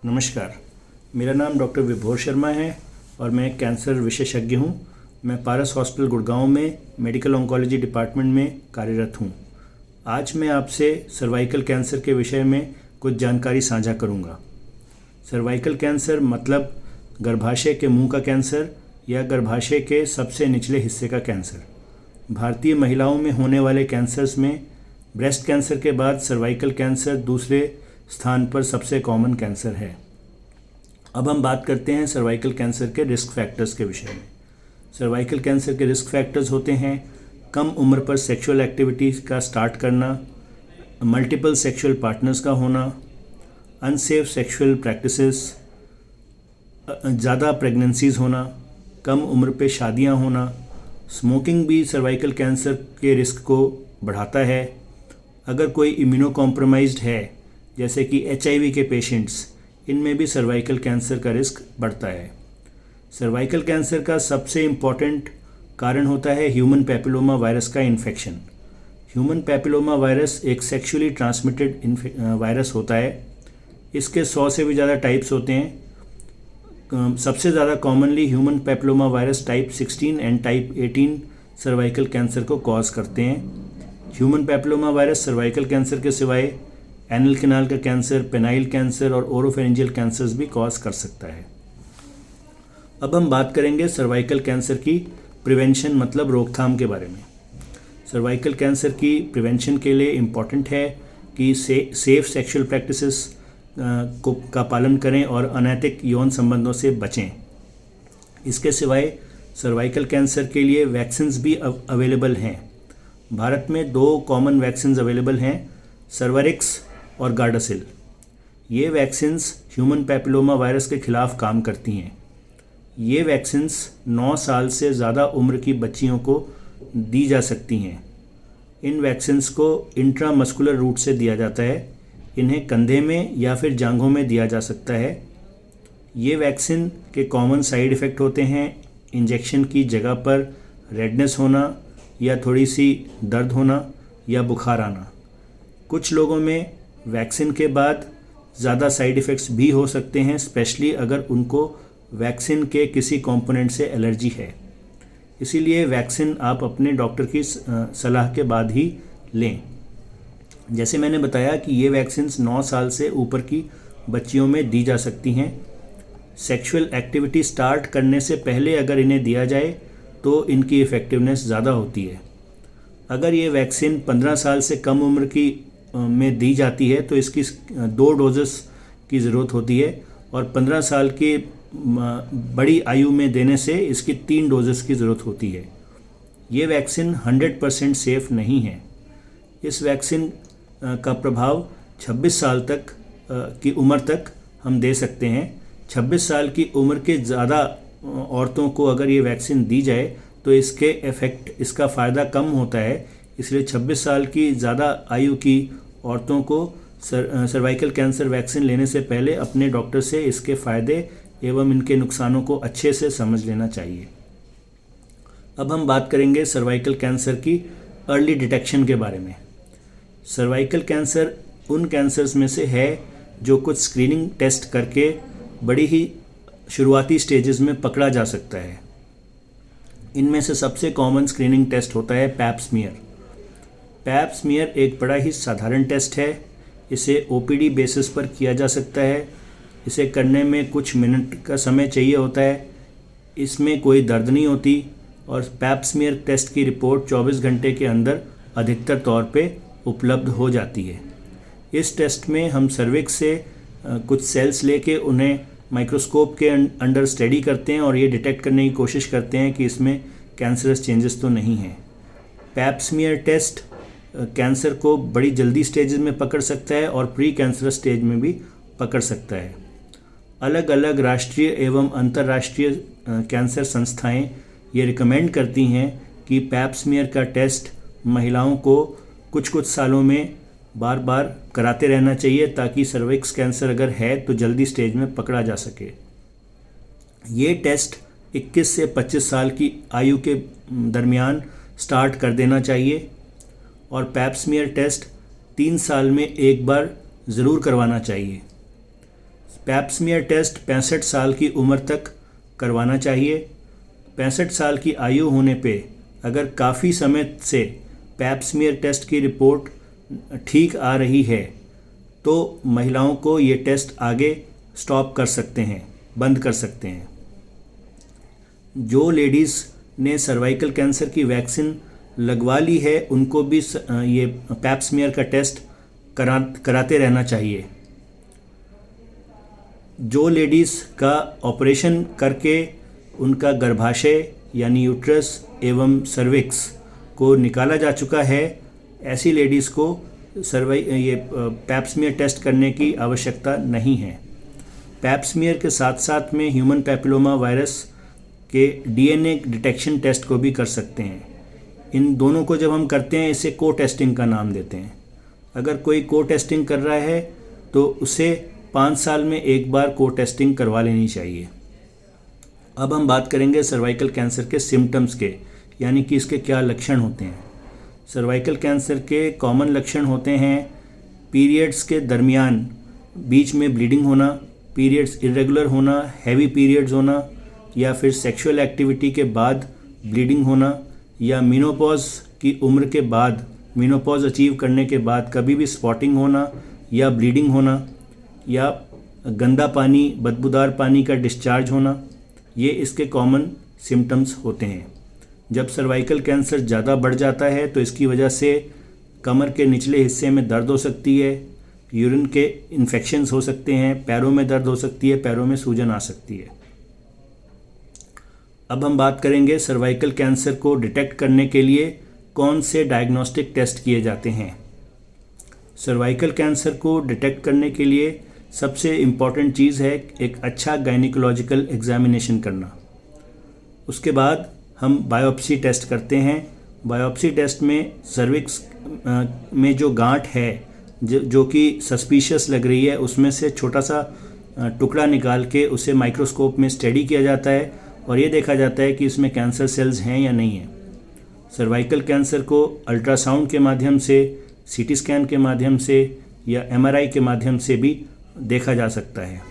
नमस्कार, मेरा नाम डॉक्टर विभोर शर्मा है और मैं एक कैंसर विशेषज्ञ हूँ। मैं पारस हॉस्पिटल गुड़गांव में मेडिकल ऑन्कोलॉजी डिपार्टमेंट में कार्यरत हूँ। आज मैं आपसे सर्वाइकल कैंसर के विषय में कुछ जानकारी साझा करूँगा। सर्वाइकल कैंसर मतलब गर्भाशय के मुंह का कैंसर या गर्भाशय के सबसे निचले हिस्से का कैंसर। भारतीय महिलाओं में होने वाले कैंसर्स में ब्रेस्ट कैंसर के बाद सर्वाइकल कैंसर दूसरे स्थान पर सबसे कॉमन कैंसर है। अब हम बात करते हैं सर्वाइकल कैंसर के रिस्क फैक्टर्स के विषय में। सर्वाइकल कैंसर के रिस्क फैक्टर्स होते हैं कम उम्र पर सेक्सुअल एक्टिविटीज़ का स्टार्ट करना, मल्टीपल सेक्सुअल पार्टनर्स का होना, अनसेफ सेक्सुअल प्रैक्टिसेस, ज़्यादा प्रेगनेंसीज होना, कम उम्र पे शादियां होना। स्मोकिंग भी सर्वाइकल कैंसर के रिस्क को बढ़ाता है। अगर कोई इम्यूनो कॉम्प्रोमाइज्ड है जैसे कि HIV के पेशेंट्स, इनमें भी सर्वाइकल कैंसर का रिस्क बढ़ता है। सर्वाइकल कैंसर का सबसे इम्पॉर्टेंट कारण होता है ह्यूमन पैपिलोमा वायरस का इन्फेक्शन। ह्यूमन पैपिलोमा वायरस एक सेक्सुअली ट्रांसमिटेड वायरस होता है। इसके 100 से भी ज़्यादा टाइप्स होते हैं। सबसे ज़्यादा commonly human papilloma virus type 16 and type 18 cervical cancer को कॉज करते हैं। Human papilloma virus cervical cancer के सिवाय एनल कैनाल का कैंसर, पेनाइल कैंसर और ओरोफेरिंजियल कैंसर्स भी कॉज कर सकता है। अब हम बात करेंगे सर्वाइकल कैंसर की प्रिवेंशन मतलब रोकथाम के बारे में। सर्वाइकल कैंसर की प्रिवेंशन के लिए इम्पॉर्टेंट है कि सेफ सेक्सुअल प्रैक्टिसेस का पालन करें और अनैतिक यौन संबंधों से बचें। इसके सिवाय सर्वाइकल कैंसर के लिए वैक्सीन्स भी अवेलेबल हैं। भारत में 2 कॉमन वैक्सीन्स अवेलेबल हैं, सर्वरिक्स और गार्डासिल। ये वैक्सीन्स ह्यूमन पैपिलोमा वायरस के खिलाफ काम करती हैं। ये वैक्सीन्स 9 साल से ज़्यादा उम्र की बच्चियों को दी जा सकती हैं। इन वैक्सीन्स को इंट्रामस्कुलर रूट से दिया जाता है। इन्हें कंधे में या फिर जांघों में दिया जा सकता है। ये वैक्सीन के कॉमन साइड इफ़ेक्ट होते हैं इंजेक्शन की जगह पर रेडनेस होना या थोड़ी सी दर्द होना या बुखार आना। कुछ लोगों में वैक्सीन के बाद ज़्यादा साइड इफ़ेक्ट्स भी हो सकते हैं, स्पेशली अगर उनको वैक्सीन के किसी कंपोनेंट से एलर्जी है। इसीलिए वैक्सीन आप अपने डॉक्टर की सलाह के बाद ही लें। जैसे मैंने बताया कि ये वैक्सीन्स 9 साल से ऊपर की बच्चियों में दी जा सकती हैं। सेक्सुअल एक्टिविटी स्टार्ट करने से पहले अगर इन्हें दिया जाए तो इनकी इफ़ेक्टिवनेस ज़्यादा होती है। अगर ये वैक्सीन 15 साल से कम उम्र की में दी जाती है तो इसकी 2 डोजेस की ज़रूरत होती है और 15 साल की बड़ी आयु में देने से इसकी 3 डोजेस की ज़रूरत होती है। ये वैक्सीन 100% सेफ़ नहीं है। इस वैक्सीन का प्रभाव 26 साल तक की उम्र तक हम दे सकते हैं। 26 साल की उम्र के ज़्यादा औरतों को अगर ये वैक्सीन दी जाए तो इसका फ़ायदा कम होता है। इसलिए 26 साल की ज़्यादा आयु की औरतों को सर्वाइकल कैंसर वैक्सीन लेने से पहले अपने डॉक्टर से इसके फ़ायदे एवं इनके नुकसानों को अच्छे से समझ लेना चाहिए। अब हम बात करेंगे सर्वाइकल कैंसर की अर्ली डिटेक्शन के बारे में। सर्वाइकल कैंसर उन कैंसर्स में से है जो कुछ स्क्रीनिंग टेस्ट करके बड़ी ही शुरुआती स्टेजेस में पकड़ा जा सकता है। इनमें से सबसे कॉमन स्क्रीनिंग टेस्ट होता है पैप स्मीयर। पैप स्मीयर एक बड़ा ही साधारण टेस्ट है। इसे OPD बेसिस पर किया जा सकता है। इसे करने में कुछ मिनट का समय चाहिए होता है। इसमें कोई दर्द नहीं होती और पैप स्मीयर टेस्ट की रिपोर्ट 24 घंटे के अंदर अधिकतर तौर पे उपलब्ध हो जाती है। इस टेस्ट में हम सर्विक्स से कुछ सेल्स लेके उन्हें माइक्रोस्कोप के अंडर स्टडी करते हैं और ये डिटेक्ट करने की कोशिश करते हैं कि इसमें कैंसरस चेंजेस तो नहीं हैं। पैप स्मीयर टेस्ट कैंसर को बड़ी जल्दी स्टेजेस में पकड़ सकता है और प्री कैंसरस स्टेज में भी पकड़ सकता है। अलग अलग राष्ट्रीय एवं अंतर्राष्ट्रीय कैंसर संस्थाएं ये रिकमेंड करती हैं कि पैप स्मीयर का टेस्ट महिलाओं को कुछ सालों में बार बार कराते रहना चाहिए ताकि सर्विक्स कैंसर अगर है तो जल्दी स्टेज में पकड़ा जा सके। ये टेस्ट 21 से 25 साल की आयु के दरमियान स्टार्ट कर देना चाहिए और पैप स्मीयर टेस्ट 3 साल में एक बार ज़रूर करवाना चाहिए। पैप्समियर टेस्ट 65 साल की उम्र तक करवाना चाहिए। 65 साल की आयु होने पे अगर काफ़ी समय से पैप्समियर टेस्ट की रिपोर्ट ठीक आ रही है तो महिलाओं को ये टेस्ट आगे स्टॉप कर सकते हैं, बंद कर सकते हैं। जो लेडीज़ ने सर्वाइकल कैंसर की वैक्सीन लगवा ली है उनको भी ये पैप्समियर का टेस्ट कराते रहना चाहिए। जो लेडीज़ का ऑपरेशन करके उनका गर्भाशय यानी यूट्रस एवं सर्विक्स को निकाला जा चुका है, ऐसी लेडीज़ को ये पैप्समियर टेस्ट करने की आवश्यकता नहीं है। पैप्समियर के साथ साथ में ह्यूमन पैपिलोमा वायरस के डीएनए डिटेक्शन टेस्ट को भी कर सकते हैं। इन दोनों को जब हम करते हैं इसे को टेस्टिंग का नाम देते हैं। अगर कोई को टेस्टिंग कर रहा है तो उसे 5 साल में एक बार को टेस्टिंग करवा लेनी चाहिए। अब हम बात करेंगे सर्वाइकल कैंसर के सिम्टम्स के, यानी कि इसके क्या लक्षण होते हैं। सर्वाइकल कैंसर के कॉमन लक्षण होते हैं पीरियड्स के दरमियान बीच में ब्लीडिंग होना, पीरियड्स इरेगुलर होना, हैवी पीरियड्स होना, या फिर सेक्सुअल एक्टिविटी के बाद ब्लीडिंग होना, या मेनोपॉज की उम्र के बाद, मेनोपॉज अचीव करने के बाद कभी भी स्पॉटिंग होना या ब्लीडिंग होना, या गंदा पानी, बदबूदार पानी का डिस्चार्ज होना, ये इसके कॉमन सिम्टम्स होते हैं। जब सर्वाइकल कैंसर ज़्यादा बढ़ जाता है तो इसकी वजह से कमर के निचले हिस्से में दर्द हो सकती है, यूरिन के इन्फेक्शंस हो सकते हैं, पैरों में दर्द हो सकती है, पैरों में सूजन आ सकती है। अब हम बात करेंगे सर्वाइकल कैंसर को डिटेक्ट करने के लिए कौन से डायग्नोस्टिक टेस्ट किए जाते हैं। सर्वाइकल कैंसर को डिटेक्ट करने के लिए सबसे इम्पॉर्टेंट चीज़ है एक अच्छा गायनिकोलॉजिकल एग्जामिनेशन करना। उसके बाद हम बायोप्सी टेस्ट करते हैं। बायोप्सी टेस्ट में सर्विक्स में जो गांठ है जो कि सस्पिशियस लग रही है उसमें से छोटा सा टुकड़ा निकाल के उसे माइक्रोस्कोप में स्टडी किया जाता है और ये देखा जाता है कि इसमें कैंसर सेल्स हैं या नहीं हैं। सर्वाइकल कैंसर को अल्ट्रासाउंड के माध्यम से, सीटी स्कैन के माध्यम से या एमआरआई के माध्यम से भी देखा जा सकता है।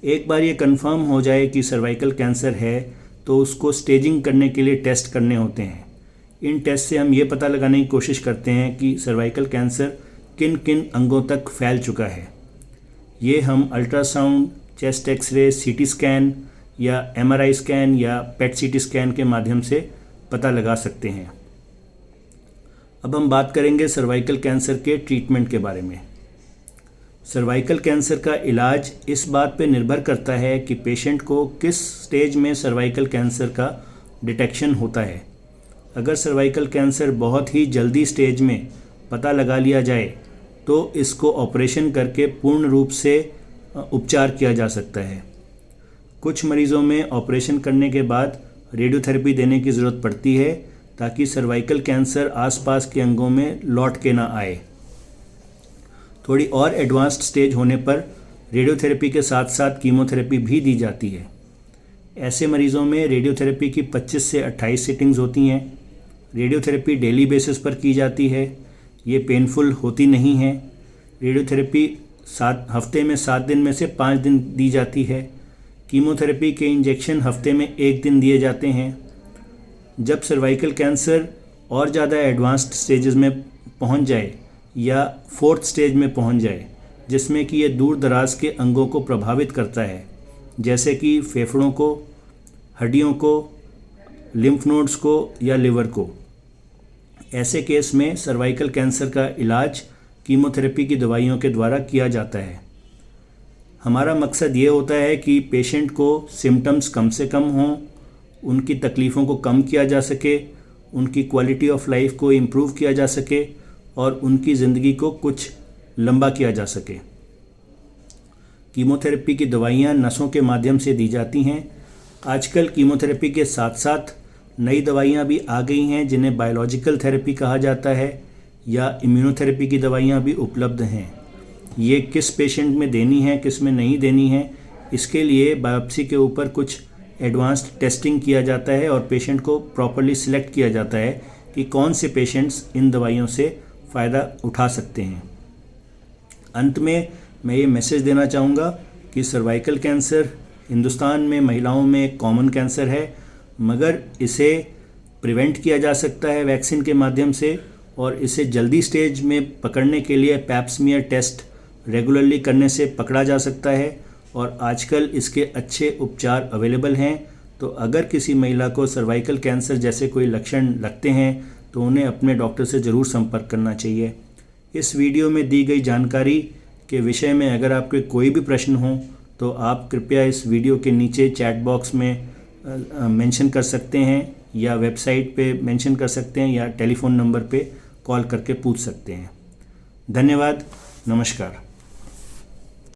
एक बार ये कंफर्म हो जाए कि सर्वाइकल कैंसर है तो उसको स्टेजिंग करने के लिए टेस्ट करने होते हैं। इन टेस्ट से हम ये पता लगाने की कोशिश करते हैं कि सर्वाइकल कैंसर किन किन अंगों तक फैल चुका है। ये हम ultrasound, chest X-ray, CT scan या एमआरआई स्कैन या पेट सीटी स्कैन के माध्यम से पता लगा सकते हैं। अब हम बात करेंगे सर्वाइकल कैंसर के ट्रीटमेंट के बारे में। सर्वाइकल कैंसर का इलाज इस बात पर निर्भर करता है कि पेशेंट को किस स्टेज में सर्वाइकल कैंसर का डिटेक्शन होता है। अगर सर्वाइकल कैंसर बहुत ही जल्दी स्टेज में पता लगा लिया जाए तो इसको ऑपरेशन करके पूर्ण रूप से उपचार किया जा सकता है। कुछ मरीज़ों में ऑपरेशन करने के बाद रेडियोथेरेपी देने की ज़रूरत पड़ती है ताकि सर्वाइकल कैंसर आसपास के अंगों में लौट के ना आए। थोड़ी और एडवांस्ड स्टेज होने पर रेडियोथेरेपी के साथ साथ कीमोथेरेपी भी दी जाती है। ऐसे मरीज़ों में रेडियोथेरेपी की 25 से 28 सिटिंग्स होती हैं। रेडियोथेरेपी डेली बेसिस पर की जाती है। ये पेनफुल होती नहीं है। रेडियोथेरेपी हफ्ते में 7 दिन में से 5 दिन दी जाती है। कीमोथेरेपी के इंजेक्शन हफ्ते में 1 दिन दिए जाते हैं। जब सर्वाइकल कैंसर और ज़्यादा एडवांस्ड स्टेजेस में पहुंच जाए या 4th स्टेज में पहुंच जाए जिसमें कि ये दूर दराज के अंगों को प्रभावित करता है, जैसे कि फेफड़ों को, हड्डियों को, लिम्फ नोड्स को या लिवर को, ऐसे केस में सर्वाइकल कैंसर का इलाज कीमोथेरेपी की दवाइयों के द्वारा किया जाता है। हमारा मकसद ये होता है कि पेशेंट को सिम्टम्स कम से कम हों, उनकी तकलीफ़ों को कम किया जा सके, उनकी क्वालिटी ऑफ लाइफ को इम्प्रूव किया जा सके और उनकी ज़िंदगी को कुछ लंबा किया जा सके। कीमोथेरेपी की दवाइयाँ नसों के माध्यम से दी जाती हैं। आजकल कीमोथेरेपी के साथ साथ नई दवाइयाँ भी आ गई हैं जिन्हें बायोलॉजिकल थेरेपी कहा जाता है या इम्यूनोथेरेपी की दवाइयाँ भी उपलब्ध हैं। ये किस पेशेंट में देनी है, किस में नहीं देनी है, इसके लिए बायोप्सी के ऊपर कुछ एडवांस्ड टेस्टिंग किया जाता है और पेशेंट को प्रॉपरली सिलेक्ट किया जाता है कि कौन से पेशेंट्स इन दवाइयों से फ़ायदा उठा सकते हैं। अंत में मैं ये मैसेज देना चाहूँगा कि सर्वाइकल कैंसर हिंदुस्तान में महिलाओं में कॉमन कैंसर है, मगर इसे प्रिवेंट किया जा सकता है वैक्सीन के माध्यम से, और इसे जल्दी स्टेज में पकड़ने के लिए पैप स्मीयर टेस्ट रेगुलरली करने से पकड़ा जा सकता है। और आजकल इसके अच्छे उपचार अवेलेबल हैं। तो अगर किसी महिला को सर्वाइकल कैंसर जैसे कोई लक्षण लगते हैं तो उन्हें अपने डॉक्टर से ज़रूर संपर्क करना चाहिए। इस वीडियो में दी गई जानकारी के विषय में अगर आपके कोई भी प्रश्न हो तो आप कृपया इस वीडियो के नीचे चैट बॉक्स में मेंशन कर सकते हैं, या वेबसाइट पे मेंशन कर सकते हैं, या टेलीफ़ोन नंबर पे कॉल करके पूछ सकते हैं। धन्यवाद। नमस्कार।